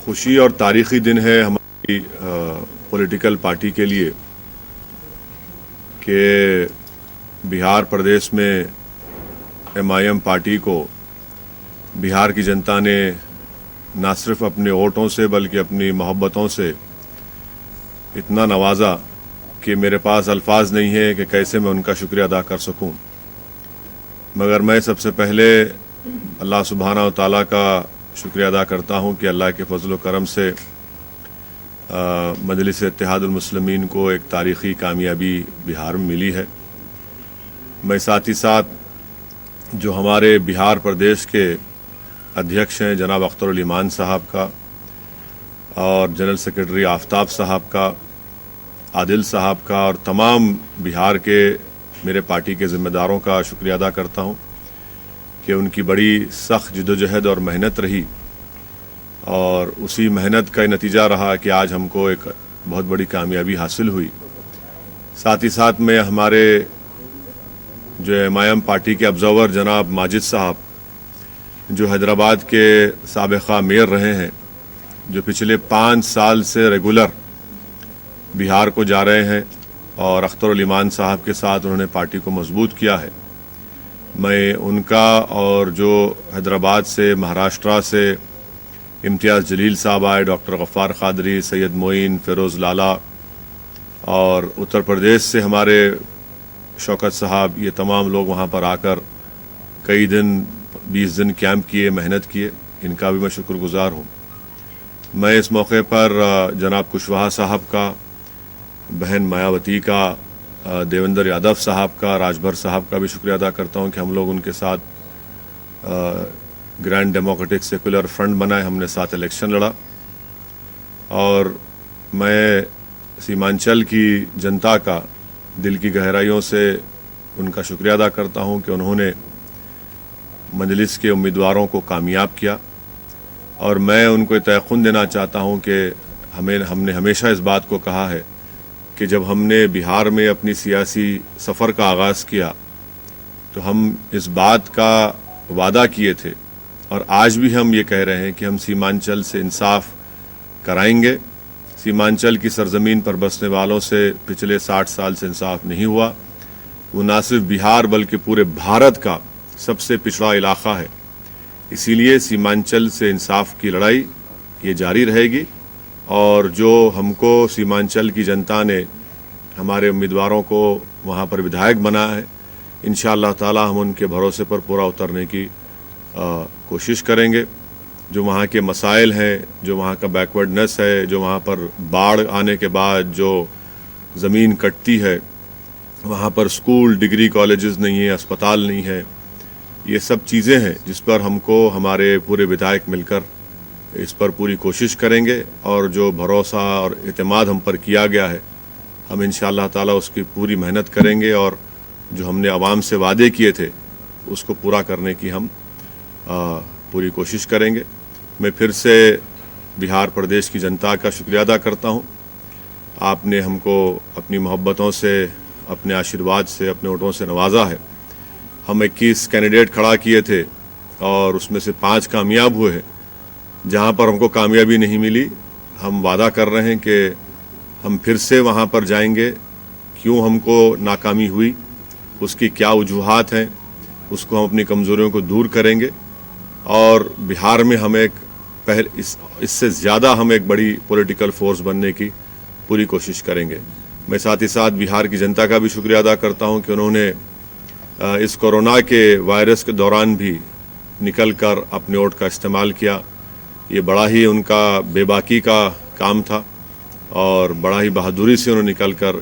खुशी और तारीखी दिन है हमारी पॉलिटिकल पार्टी के लिए कि बिहार प्रदेश में MIM पार्टी को बिहार की जनता ने न सिर्फ अपने वोटों से बल्कि अपनी मोहब्बतों से इतना नवाजा कि मेरे पास अल्फाज नहीं है कि कैसे मैं उनका शुक्रिया अदा कर सकूं। मगर मैं सबसे पहले अल्लाह सुब्हाना व तआला का शुक्रिया अदा करता हूं कि अल्लाह के फजल व करम से मजलिस इत्तेहादुल मुस्लिमीन को एक तारीख़ी कामयाबी बिहार में मिली है। मैं साथ ही साथ जो हमारे बिहार प्रदेश के अध्यक्ष हैं जनाब अख्तरुल ईमान साहब का और जनरल सेक्रेटरी आफ्ताब साहब का, आदिल साहब का और तमाम बिहार के मेरे पार्टी के ज़िम्मेदारों का शुक्रिया अदा करता हूं कि उनकी बड़ी सख्त जिद्दोजहद और मेहनत रही और उसी मेहनत का नतीजा रहा कि आज हमको एक बहुत बड़ी कामयाबी हासिल हुई। साथ ही साथ में हमारे जो MIM पार्टी के ऑब्जर्वर जनाब माजिद साहब जो हैदराबाद के साबिक़ा मेयर रहे हैं, जो पिछले 5 साल से रेगुलर बिहार को जा रहे हैं और अख्तरुल ईमान साहब के साथ उन्होंने पार्टी को मजबूत किया है, मैं उनका और जो हैदराबाद से महाराष्ट्र से इम्तियाज़ जलील साहब आए, डॉक्टर गफ़ार क़ादरी, सैयद मोइन, फ़िरोज़ लाला और उत्तर प्रदेश से हमारे शौकत साहब, ये तमाम लोग वहाँ पर आकर कई दिन 20 दिन कैंप किए, मेहनत किए, इनका भी मैं शुक्रगुज़ार हूँ। मैं इस मौके पर जनाब कुशवाहा साहब का, बहन मायावती का, देवेंद्र यादव साहब का, राजभर साहब का भी शुक्रिया अदा करता हूं कि हम लोग उनके साथ ग्रैंड डेमोक्रेटिक सेकुलर फ्रंट बनाए, हमने साथ इलेक्शन लड़ा। और मैं सीमांचल की जनता का दिल की गहराइयों से उनका शुक्रिया अदा करता हूं कि उन्होंने मजलिस के उम्मीदवारों को कामयाब किया। और मैं उनको तयक़ुन देना चाहता हूं कि हमने हमेशा इस बात को कहा है कि जब हमने बिहार में अपनी सियासी सफ़र का आगाज़ किया तो हम इस बात का वादा किए थे और आज भी हम ये कह रहे हैं कि हम सीमांचल से इंसाफ कराएंगे। सीमांचल की सरजमीन पर बसने वालों से पिछले 60 साल से इंसाफ नहीं हुआ। वो न सिर्फ बिहार बल्कि पूरे भारत का सबसे पिछड़ा इलाका है। इसीलिए सीमांचल से इंसाफ की लड़ाई ये जारी रहेगी और जो हमको सीमांचल की जनता ने हमारे उम्मीदवारों को वहाँ पर विधायक बनाया है, इंशाअल्लाह ताला हम उनके भरोसे पर पूरा उतरने की कोशिश करेंगे। जो वहाँ के मसाइल हैं, जो वहाँ का बैकवर्डनेस है, जो वहाँ पर बाढ़ आने के बाद जो ज़मीन कटती है, वहाँ पर स्कूल, डिग्री कॉलेजेस नहीं है, अस्पताल नहीं है, ये सब चीज़ें हैं जिस पर हमको हमारे पूरे विधायक मिलकर इस पर पूरी कोशिश करेंगे। और जो भरोसा और एतमाद हम पर किया गया है, हम इंशाअल्लाह ताला उसकी पूरी मेहनत करेंगे और जो हमने आवाम से वादे किए थे उसको पूरा करने की हम पूरी कोशिश करेंगे। मैं फिर से बिहार प्रदेश की जनता का शुक्रिया अदा करता हूँ। आपने हमको अपनी मोहब्बतों से, अपने आशीर्वाद से, अपने वोटों से नवाजा है। हम 21 कैंडिडेट खड़ा किए थे और उसमें से 5 कामयाब हुए हैं। जहाँ पर हमको कामयाबी नहीं मिली, हम वादा कर रहे हैं कि हम फिर से वहाँ पर जाएंगे। क्यों हमको नाकामी हुई, उसकी क्या वजूहात हैं, उसको हम अपनी कमज़ोरियों को दूर करेंगे और बिहार में हम एक इससे ज़्यादा हम एक बड़ी पॉलिटिकल फोर्स बनने की पूरी कोशिश करेंगे। मैं साथ ही साथ बिहार की जनता का भी शुक्रिया अदा करता हूँ कि उन्होंने इस कोरोना के वायरस के दौरान भी निकल कर अपने वोट का इस्तेमाल किया। ये बड़ा ही उनका बेबाकी का काम था और बड़ा ही बहादुरी से उन्होंने निकल कर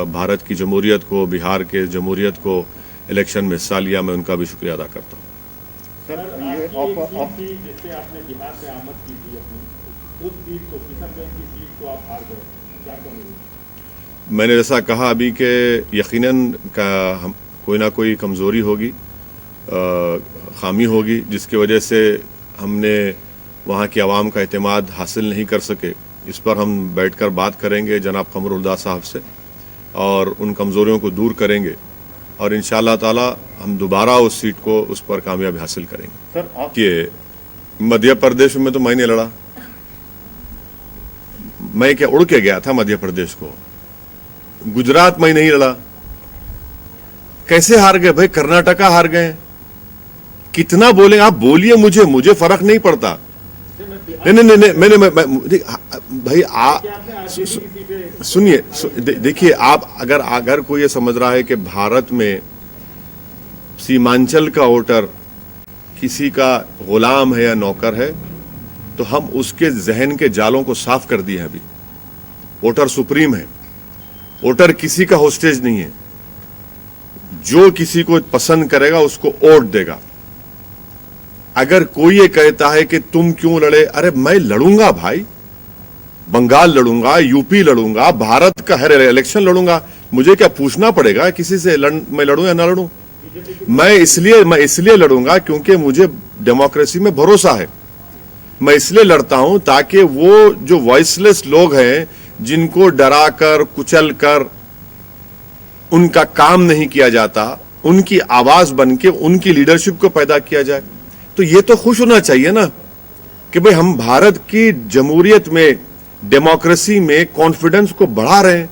भारत की जमहूरियत को, बिहार के जमहूरियत को इलेक्शन में हिस्सा लिया। मैं उनका भी शुक्रिया अदा करता हूँ। सर, ये जैसे आपने बिहार से आमद की थी अपनी, उस सीट को, किशनगंज की सीट को आप हार गए, क्या कहेंगे? मैंने जैसा कहा अभी कि यकीनन कोई ना कोई कमज़ोरी होगी, खामी होगी, जिसकी वजह से हमने वहाँ की आवाम का एतमाद हासिल नहीं कर सके। इस पर हम बैठकर बात करेंगे जनाब कमरुल्लाह साहब से और उन कमज़ोरियों को दूर करेंगे और इंशाअल्लाह ताला हम दोबारा उस सीट को, उस पर कामयाबी हासिल करेंगे। सर, कि मध्य प्रदेश में तो मैं नहीं लड़ा, मैं क्या उड़ के गया था मध्य प्रदेश को? गुजरात में नहीं लड़ा। कैसे हार गए भाई? कर्नाटका हार गए। कितना बोले आप? बोलिए, मुझे फर्क नहीं पड़ता। नहीं, भाई सुनिए, देखिए, आप अगर कोई ये समझ रहा है कि भारत में सीमांचल का वोटर किसी का गुलाम है या नौकर है, तो हम उसके जहन के जालों को साफ कर दिए हैं। अभी वोटर सुप्रीम है, वोटर किसी का होस्टेज नहीं है। जो किसी को पसंद करेगा उसको वोट देगा। अगर कोई ये कहता है कि तुम क्यों लड़े, अरे मैं लड़ूंगा भाई, बंगाल लड़ूंगा, यूपी लड़ूंगा, भारत का हर इलेक्शन लड़ूंगा। मुझे क्या पूछना पड़ेगा किसी से मैं लड़ूं या ना लड़ूं? मैं इसलिए लड़ूंगा क्योंकि मुझे डेमोक्रेसी में भरोसा है। मैं इसलिए लड़ता हूं ताकि वो जो वॉइसलेस लोग हैं, जिनको डरा कर कुचल कर उनका काम नहीं किया जाता, उनकी आवाज बनके उनकी लीडरशिप को पैदा किया जाए। तो ये तो खुश होना चाहिए ना कि भाई हम भारत की जमहूरियत में, डेमोक्रेसी में कॉन्फिडेंस को बढ़ा रहे हैं।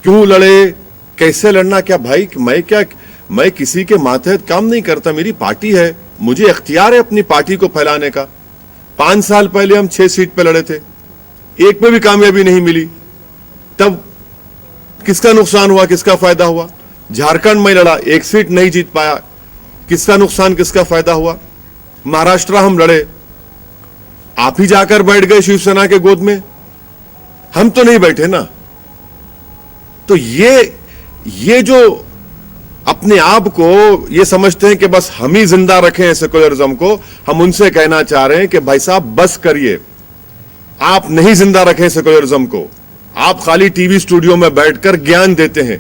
क्यों लड़े, कैसे लड़ना, क्या भाई मैं किसी के मातहत काम नहीं करता। मेरी पार्टी है, मुझे इख्तियार है अपनी पार्टी को फैलाने का। 5 साल पहले हम 6 सीट पे लड़े थे, एक में भी कामयाबी नहीं मिली। तब किसका नुकसान हुआ, किसका फायदा हुआ? झारखंड में लड़ा, 1 सीट नहीं जीत पाया, किसका नुकसान, किसका फायदा हुआ? महाराष्ट्र हम लड़े, आप ही जाकर बैठ गए शिवसेना के गोद में, हम तो नहीं बैठे ना। तो ये जो अपने आप को ये समझते हैं कि बस हम ही जिंदा रखें सेकुलरिज्म को, हम उनसे कहना चाह रहे हैं कि भाई साहब बस करिए, आप नहीं जिंदा रखें सेकुलरिज्म को। आप खाली टीवी स्टूडियो में बैठकर ज्ञान देते हैं,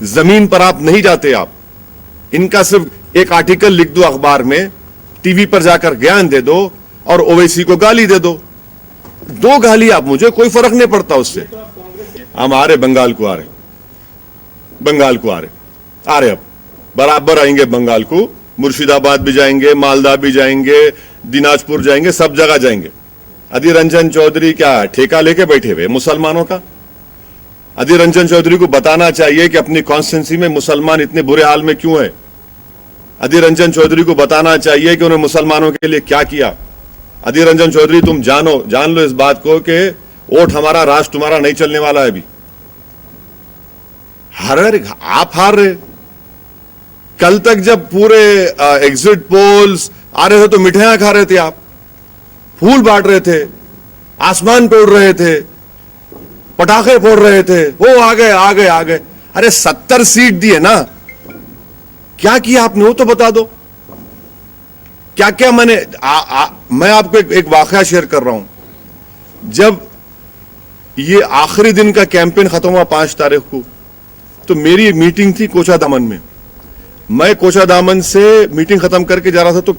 जमीन पर आप नहीं जाते। आप इनका सिर्फ एक आर्टिकल लिख दो अखबार में, टीवी पर जाकर ज्ञान दे दो और ओवैसी को गाली दे दो। 2 गाली आप, मुझे कोई फर्क नहीं पड़ता उससे। हम आ रहे, बंगाल को आ रहे, बंगाल को आ रहे, अब बराबर आएंगे बंगाल को। मुर्शिदाबाद भी जाएंगे, मालदा भी जाएंगे, दिनाजपुर जाएंगे, सब जगह जाएंगे। अधीर रंजन चौधरी क्या ठेका लेके बैठे हुए मुसलमानों का? अधीर रंजन चौधरी को बताना चाहिए कि अपनी कॉन्स्टिट्यूंसी में मुसलमान इतने बुरे हाल में क्यों है। अधीर रंजन चौधरी को बताना चाहिए कि उन्होंने मुसलमानों के लिए क्या किया। अधीर रंजन चौधरी, तुम जान लो इस बात को कि वोट हमारा, राष्ट्र तुम्हारा नहीं चलने वाला है। अभी आप हार रहे। कल तक जब पूरे एग्जिट पोल्स आ रहे थे तो मिठाइयां खा रहे थे आप, फूल बांट रहे थे, आसमान पे उड़ रहे थे, पटाखे फोड़ रहे थे, वो आ गए। अरे 70 सीट दिए ना, क्या किया आपने वो तो बता दो। क्या मैंने मैं आपको एक वाकया शेयर कर रहा हूं। जब ये आखिरी दिन का कैंपेन खत्म हुआ 5 तारीख को, तो मेरी एक मीटिंग थी कोचादामन में। मैं कोचादामन से मीटिंग खत्म करके जा रहा था, तो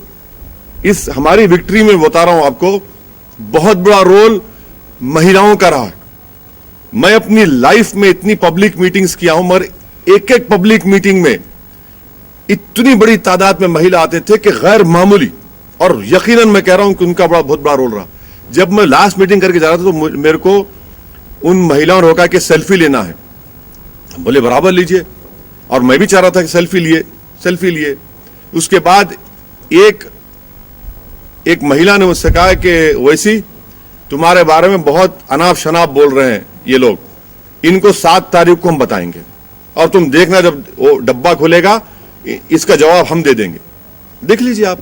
इस हमारी विक्ट्री में बता रहा हूं आपको, बहुत बड़ा रोल महिलाओं का रहा है। मैं अपनी लाइफ में इतनी पब्लिक मीटिंग्स किया हूं, मगर एक पब्लिक मीटिंग में इतनी बड़ी तादाद में महिला आते थे कि गैर मामूली, और यकीनन मैं कह रहा हूं कि उनका बहुत बड़ा रोल रहा। जब मैं लास्ट मीटिंग करके जा रहा था तो मेरे को उन महिलाओं ने रोका कि सेल्फी लेना है। बोले बराबर लीजिए, और मैं भी चाह रहा था कि सेल्फी लिए। उसके बाद एक महिला ने मुझसे कहा कि वैसी तुम्हारे बारे में बहुत अनाप शनाप बोल रहे हैं ये लोग, इनको 7 तारीख को हम बताएंगे, और तुम देखना जब वो डब्बा खुलेगा इसका जवाब हम दे देंगे। देख लीजिए आप,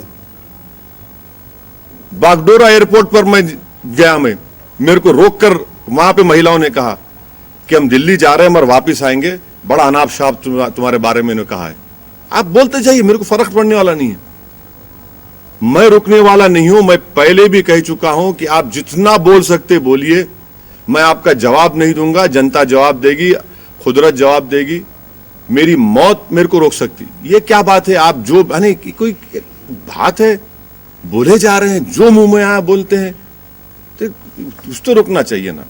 बागडोरा एयरपोर्ट पर मैं गया, मेरे को रोककर वहां पे महिलाओं ने कहा कि हम दिल्ली जा रहे हैं मगर वापिस आएंगे, बड़ा अनाप शनाप तुम्हारे बारे में कहा है। आप बोलते जाइए, मेरे को फर्क पड़ने वाला नहीं है, मैं रुकने वाला नहीं हूं। मैं पहले भी कह चुका हूं कि आप जितना बोल सकते बोलिए, मैं आपका जवाब नहीं दूंगा, जनता जवाब देगी, खुदरत जवाब देगी। मेरी मौत मेरे को रोक सकती। ये क्या बात है? आप जो कोई बात है, बोले जा रहे हैं, जो मुंह में आया बोलते हैं, तो कुछ तो रुकना चाहिए ना।